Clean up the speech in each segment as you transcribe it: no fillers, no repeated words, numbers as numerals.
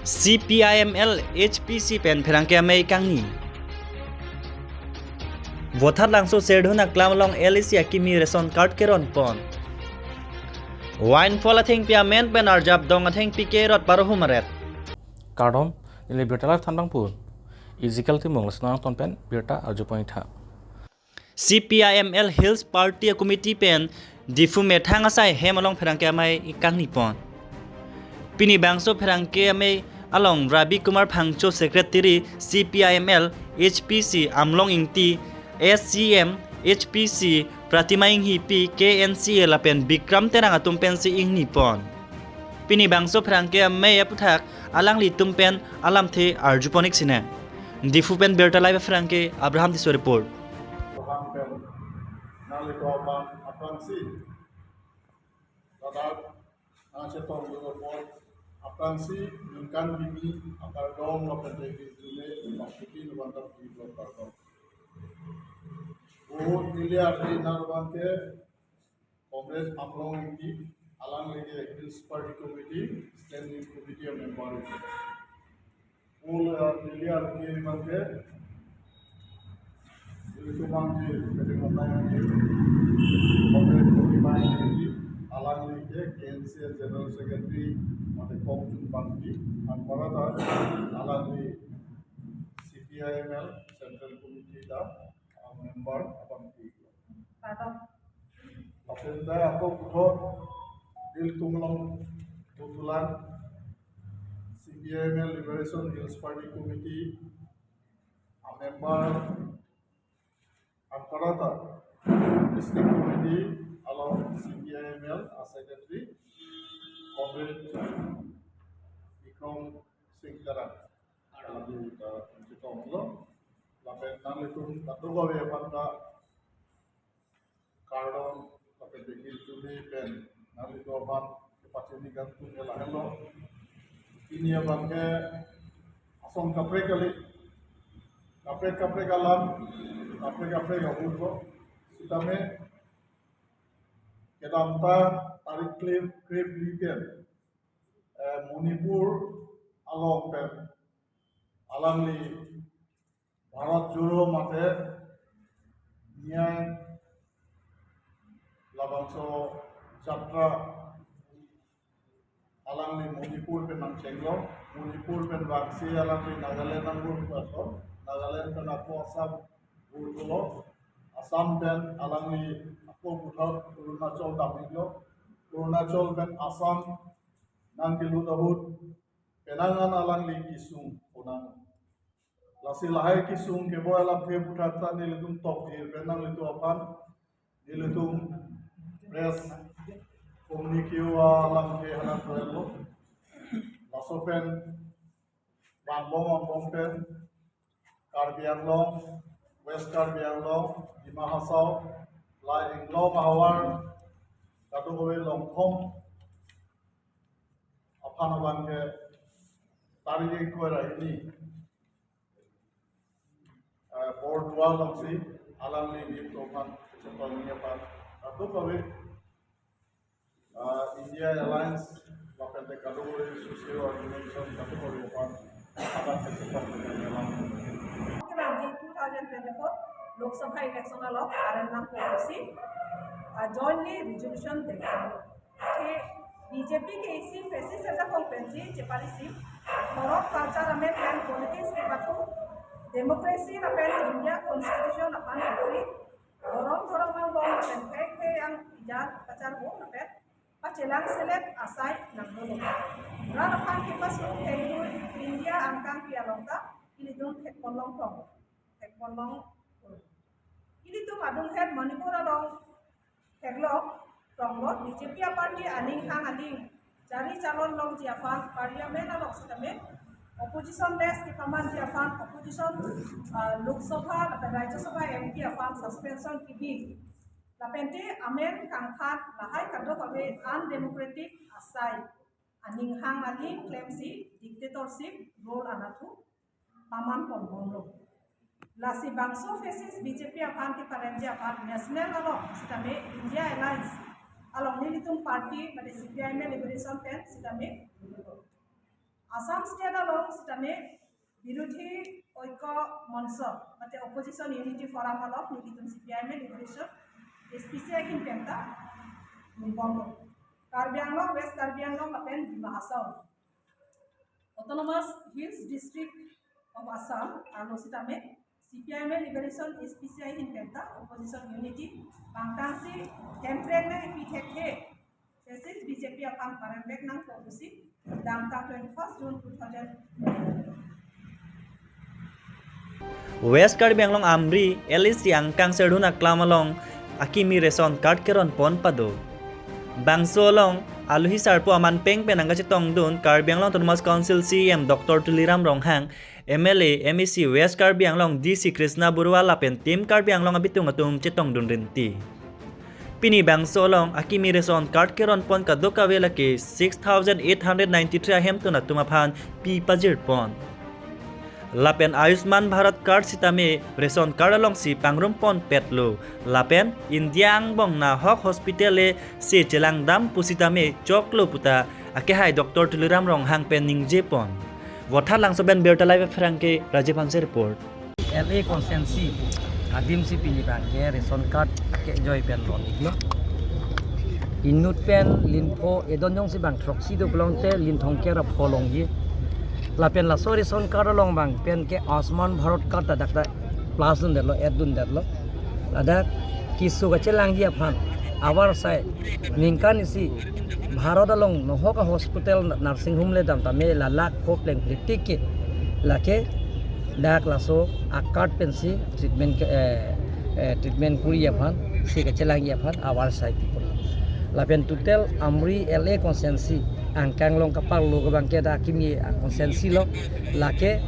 CPIML HPC pen pherangke amei kangni votar langso serdhuna klamlong Alicia kimi ration card keron pon wine folathing pia men pen arjab dong atheng pike rot parohumaret Kardom nili bertalak thandang pur Ezekiel timong lesnang tonpen berta arju pointha CPIML Hills Party Committee pen difu methang asai hemalong pherangke amei kangni pon pini bangso pherangke amei along Rabi Kumar Phangcho Secretary CPIML HPC Amlong Ingti SCM HPC Pratima Inghi P KNCL apen Bikram terang atumpen si Ingni pon pini bangso pherangke amei aputhak alang li tumpen alam the arjuponik sine difu pen berta live pherangke Abraham Tiso report Nalito abang Apransi Dadat Nasetong Lugopol Apransi Yunkan Bimi Akardong Lapendegi Jule Maksudi Nubantar di Blokardong Nilia Di Narwante Kongres Amlong Inti Alang Lege Hills Party Committee Standing Committee of Member Nilia Di Mante Itu mangke dari mana yang Kongres Komite ini alang lagi KNCL General Secretary mate Komjun Bangki Anparata alang di CPIML Central Committee da member Bangki. Apenda aku butuh dil tumlong butulan CPIML Liberation Hills Party Committee member Anparata District Committee along CPIML as Secretary Comrade Bikram Singh Karan di Citonglo lapen nalitum katugawe panda Kardon lapen dekil juli pen nalito ban kepacini gantung elahelo ini abangke asong kapre alam kapre gabungo sitame kedamta tarik klip lipen Manipur along pen alam li Bharat Joro mate nyai labangso jatra alang li Manipur pen nang cenglo Manipur pen Baksi alang li Nagaland nang burto Nagaland pen aku Assam burto Assam pen alang li aku burto Arunachal daminglo Arunachal pen Assam nang kilu dahut penangan alang li Kisung punang lasi lahai Kisung kebo alam ke putata nilitum top hir penang litu apan nilitum press komunikio alam ke hanan toelo laso pen bambong pen Karbi Anglong West Karbi Anglong Dima Hasau Lai Inglong Mahawar kadu kowe longkhom apana bangke tari ko ini board wall langsi alang ni program sepuluhnya pan atau kowe India Alliance lapen te kadu kowe social organization kadu kowe pan akan sepuluhnya dalam 2024 Lok Sabha election alok RNM policy jointly resolution देखा कि BJP के इसी फैसिस से जब कॉम्पेंसी चेपालिसी और culture में plan politics के बातों डेमोक्रेसी ना प्लान इंडिया कॉन्स्टिट्यूशन अपन country orang nang bong pen ke yang ijar pacar bo na pet pacelang selet asai nang dolo ra pan ki pasu ke India angkang pialongta ini dong tek polong ini tuh madung head Manipur along Heglok Ronglot BJP party aning hang aning jari calon long jiafan parliament along sitame opposition less ki paman jiafan opposition Lok Sabha atau Rajya Sabha MP afan suspension ki bi lapente amen kangkhat lahai kado kabe undemocratic asai aning hang aning claim si dictatorship rule anatu paman ponbonglo Lasi bangso faces BJP apan ti parenja apan national along sitame India Alliance along nilitum party pada CPIML Liberation Pen sitame Assam state along সিটামে বিরোধী ঐক্য মঞ্চ মানে opposition unity forum along নিলিতুম CPIM liberation SPCI হিন পেন্টা বন্ধ Karbi Anglong west Karbi Anglong লাপেন Dima Hasao autonomous hills district of Assam আর সিটামে CPIM লিবারেশন SPCI হিন পেন্টা অপোজিশন ইউনিটি বাংটাংসি টেম্পরেনে পিঠেকে Fasis BJP akan parembek nang produksi damka 21 June 2000 West Karbi Anglong Amri Elis yang kang serduna klamalong akimi reson card keron pon pado Bangso long aluhi sarpo aman peng penanga chitong dun Karbi Anglong Autonomous Council CM Dr. Tuliram Ronghang MLA MEC West Karbi Anglong DC Krishna Burwa lapen tim Karbi Anglong abitung atum chitong dun rinti Pini bangso long akimi reson card keron pon kadoka vela ke 6,893 ahem tuna tumaphan pi pajir pon Lapen Ayushman Bharat card sitame reson card along si pangrum pon petlo Lapen India angbong na hok hospitale se jelangdam pusitame choklo puta akehai Dr. Tuliram Ronghang pen ningje pon Wothat langsoben berta live franke Rajiv Hanse report LA konsensi adim si pinibang ke reson card ke joy pen lon iglo inut pen linpo edonyong si bang troxi do blongte linthong ke ra pholong yi la pen la so reson card long bang pen ke asman bharat card ta dakta plus dun delo edun delo ada kisu ga chelang ji aphan awar sai ningkan isi bharat along nohoka hospital nursing home le dam ta me la lak khop leng kritik ke la ke dak laso akart pensi treatment kuri aphan si ka chelang aphan awar sai people lapen tutel amri LA konsensi angkang long kapal lo bang ke da kimi konsensi lo lake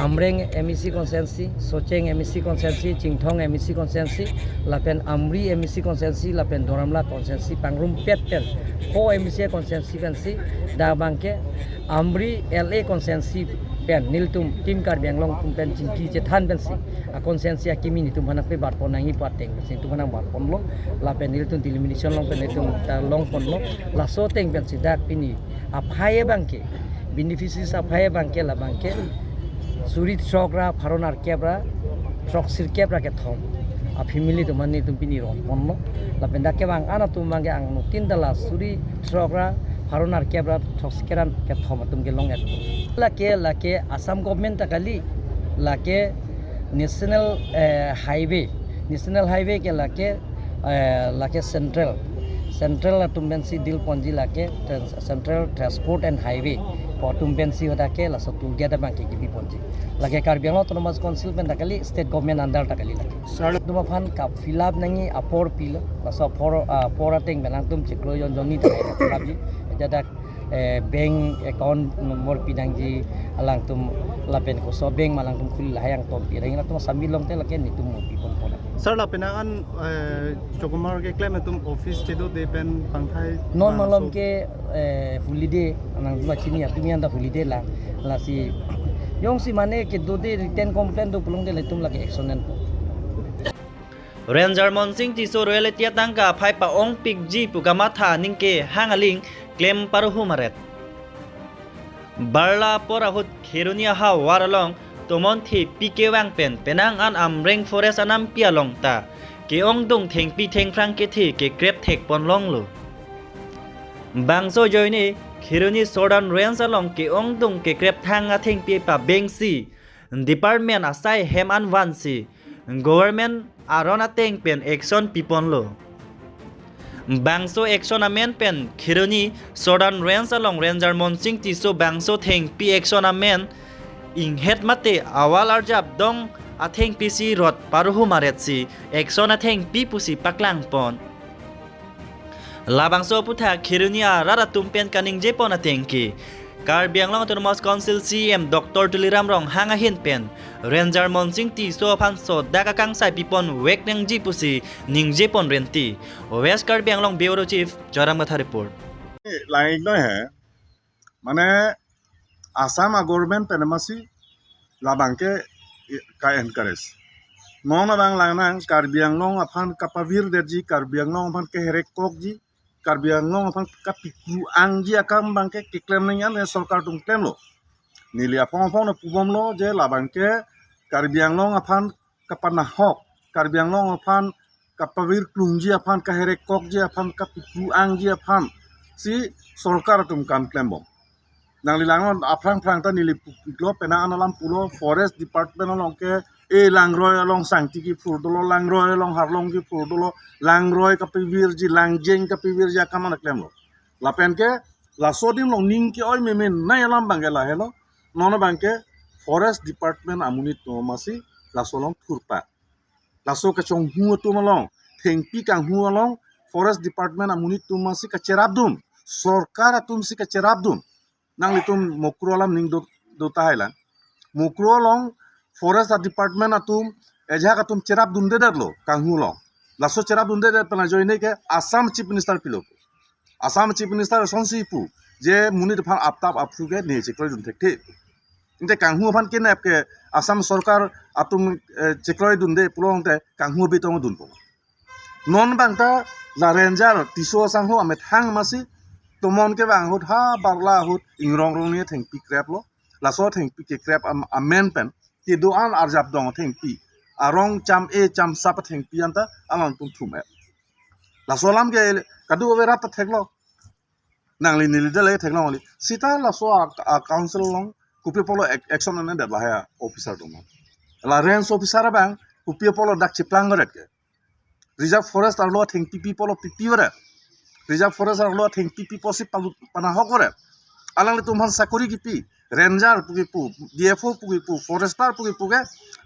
amreng MEC konsensi socheng MEC konsensi chingthong MEC konsensi lapen amri MEC konsensi lapen doramla konsensi pangrum pet pen ko MEC konsensi pensi da bang ke amri LA konsensi pen niltum tim Karbi Anglong tum pen chinki chethan pensi a konsensi akimi ni tum hanak pe bar pon nangi pateng pensi tum hanak bar pon lo la pen niltum elimination long pen tum long pon lo la so teng pensi dak pini aphaye bangke beneficiaries aphaye bangke la bangke surit chokra pharonar kebra trok sir kebra ke thom a family tum mani tum pini ron pon lo la pen dak ke bang ana tum mangi ang no tin dala suri chokra pharonar kebra trok sikeran ke thom tum ke long et lake Assam government takali lake national highway ke lake central tumbensi dil ponji lake central transport and highway po tumbensi hoda ke la so together bank ke bi ponji lake Karbi Anglong Autonomous Council pen takali state government under takali lake duma phan ka fill up nangi apor pil la so por ateng benang tum chiklo yon joni takali jada bank account nomor pidang ji alang tum lapen ko so bank malang tum khul hayang tom pi ring tum sambil long te lake ni tum pi pon pon sir la penangan chokumar ke claim tum office chedo de pen pangthai non malom ke holiday anang ma chini atumi anda holiday la si yong si mane ke do de written complaint do pulong de tum lake action nen Ranger Monsing tiso royalty tangka phai pa ong pik ji pugama tha ningke hangaling claim paruhu maret Barla porahut khirunia ha waralong tomon thi pike wang pen penang an amreng forest anam pialong ta ke ong dung theng pi theng frang ke thi ke grep thek pon long lu bangso joini khiruni sodan range along ke ong dung ke grep thang a theng pi pa bengsi department asai hem an wansi government arona teng pen action pipon lo Bangso action amen pen khiruni sodan range along Ranger Monsing tiso bangso theng pi action amen ing het mate awal arjab dong atheng pi si rot paruhu maret si action atheng pi pusi paklang pon labangso putha khiruni arara tumpen kaning je pon atheng ki Karbi Anglong Autonomous Council CM Dr. Tuliram Ronghang ahin pen Ranger Monsing ti so phan so daga kang sai pipon wek nang ji pusi ning je pon renti West Karbi Anglong Bureau Chief Joram Gatha report like न है माने Assam government पेनमासी लाबांके का encourage नोना बांग लांगना Karbi Anglong Affan कपावीर देजी Karbi Anglong Affan के हेरेक Coke ji Karbi Anglong apang kapiku angji akam bangke kiklem nengan ne sarkar tum klem lo. Nili apang na pubom lo je la bangke Karbi Anglong apan kapanahok Karbi Anglong apan kapawir klungji apan kaherekok je apan kapiku angji apan si sarkar tum kan klem bom. Nang lilangon aprang-prang ta nili puklo pena analam pulo forest department along ke langroy along sangtiki furdolo langroy along harlong ki furdolo langroy kapivir ji langjeng kapivir ja kamana klemlo lapen ke la sodim long ning ki oy memen na alam bangela helo nono bangke forest department amunit to masi la solong furpa la so ka chong hu to malong thengpi kang hu along forest department amunit to masi ka cherabdun sarkar atum si ka cherabdun nang litum mokro alam ning do tahailan mokro long forest department atum ejha atum cherap dunde darlo kanghu long laso cherap dunde dar pena joine ke Assam chief minister pilo Assam chief minister sonsi pu je munit phan aptap apsu ke ne chekoi dun thekte inte kanghu phan ke nap ke Assam sarkar atum chekoi dunde pulong te kanghu bi tong dun po non bangta la ranger tiso sang ho amet hang masi tomon ke bang hut ha barla hut ingrong rong ne thengpi krap lo laso thengpi ke krap amen pen ki doan arjap dong thengpi arong cham cham sap thengpi anta amang tum thume la solam ge kadu vera ta theklo nangli nili de le theklo li sita la so a council long kupi polo action ane de bahaya officer dong la range officer bang kupi polo dak chiplang ret ke reserve forest arlo thengpi polo pipi ore reserve forest arlo thengpi posi pana hokore alang le tumhan sakuri kipi ranger pugi pu DFO pugi pu forester pugi puge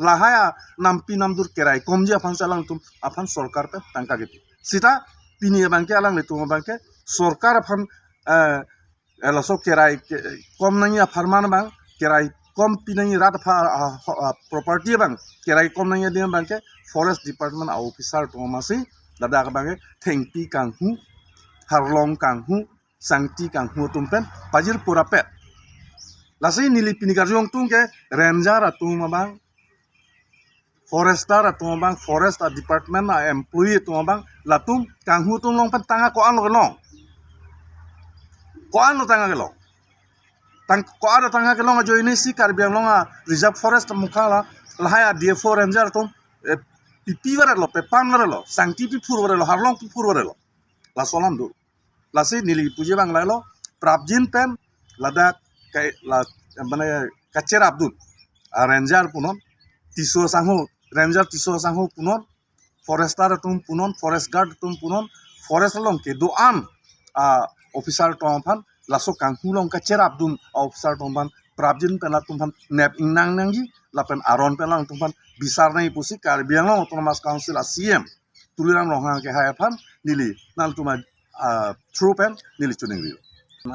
lahaya nampi namdur kerai komji afan salang tum afan sarkar pe tangka gitu sita pini bangke alang le tum bangke sarkar afan elaso kerai kom nani farman bang kerai kom pinani rat property bang kerai kom nani dia bangke forest department officer to masi dada bangke thengpi kanghu harlong kanghu sangti kanghu tumpen pajir pura pet lasi nili pinigarjong tung ke ranger atung mabang forester atung mabang forest department employee atung mabang latung kanghu tung long pen tanga ko an lo tanga ke long ko ada tanga ke long jo ini si Karbi Anglong reserve forest mukhala lahaya DFO ranger tung pipi wara lo pe pan wara lo sangti pi phur wara lo harlong pi phur wara lo la solam du lasi nili puje bang lai lo prabjin pen ladak kai la মানে kacer abdul ranger punon tiso sangho ranger tiso sangho punon forester tum punon forest guard tum punon forest long ke doan officer tom phan laso kanghu long kacer abdul officer tom phan prabjin pela tum phan nep inang nangji lapen aron pelang tum phan bisar nai pusi Karbi Anglong autonomous council CM tuliram long ke hai phan nili nal tuma through pen nili chuning ri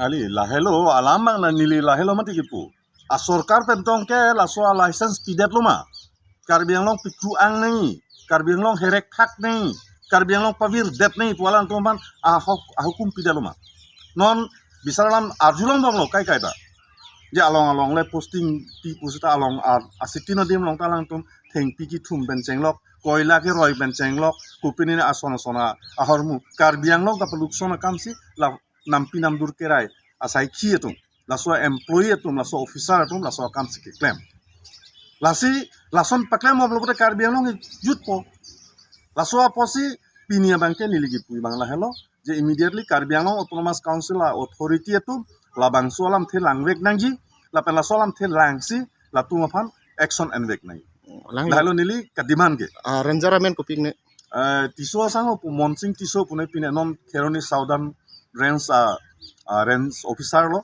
ali lahelo alam bang na nili lahelo mati kipu a sarkar pentong ke laso license pidet loma Karbi Anglong pikru ang nei Karbi Anglong herek thak nei Karbi Anglong pavir det nei pualan tomban a hukum pidet loma non bisaralam arjulong bang lo kai da je along le posting pi pusita along asitino dim long talang tum thengpi ki thum ben chenglok koila ke roi ben chenglok kupini ne asona ahormu Karbi Anglong ka production kamsi la nampi namdur kerai asai khi etum laso employee etum laso officer etum laso kamsi ke claim lasi lason paklem oblobote Karbi Anglong jut po laso aposi pinia bangke niligi pui bangla hello je immediately Karbi Anglong autonomous council authority etum labang solam the langwek nangji la pen la solam the langsi la tumafan action and wek nai lalu nili kadiman ke ranger amen koping ne tiso sango pu monsing tiso pune pine non Kheroni Southern range range officer lo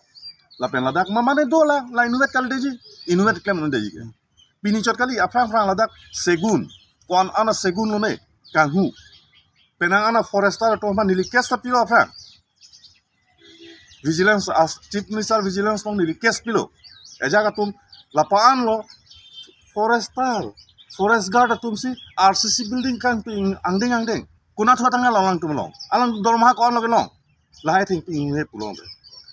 la pen ladak mamane dola la inuet kal deji inuet klem non deji pini chot kali afrang ladak segun kon ana segun lo ne kanghu penang ana forester to man nili kes tapilo afrang vigilance as chief minister vigilance long nili kes pilo ejaga tum lapaan lo forest guard tum si RCC building kan ping angdeng kuna thwa tanga long tum long alang dorma ko long long lahai thing ping he pulong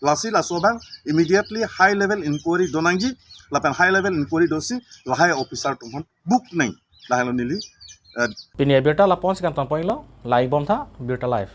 lasi la sobang immediately high level inquiry donangji lapan high level inquiry dosi lahai officer tum book nai lahai lo nili Pinia berta lapon sekan tampoi lo live bom tha berta live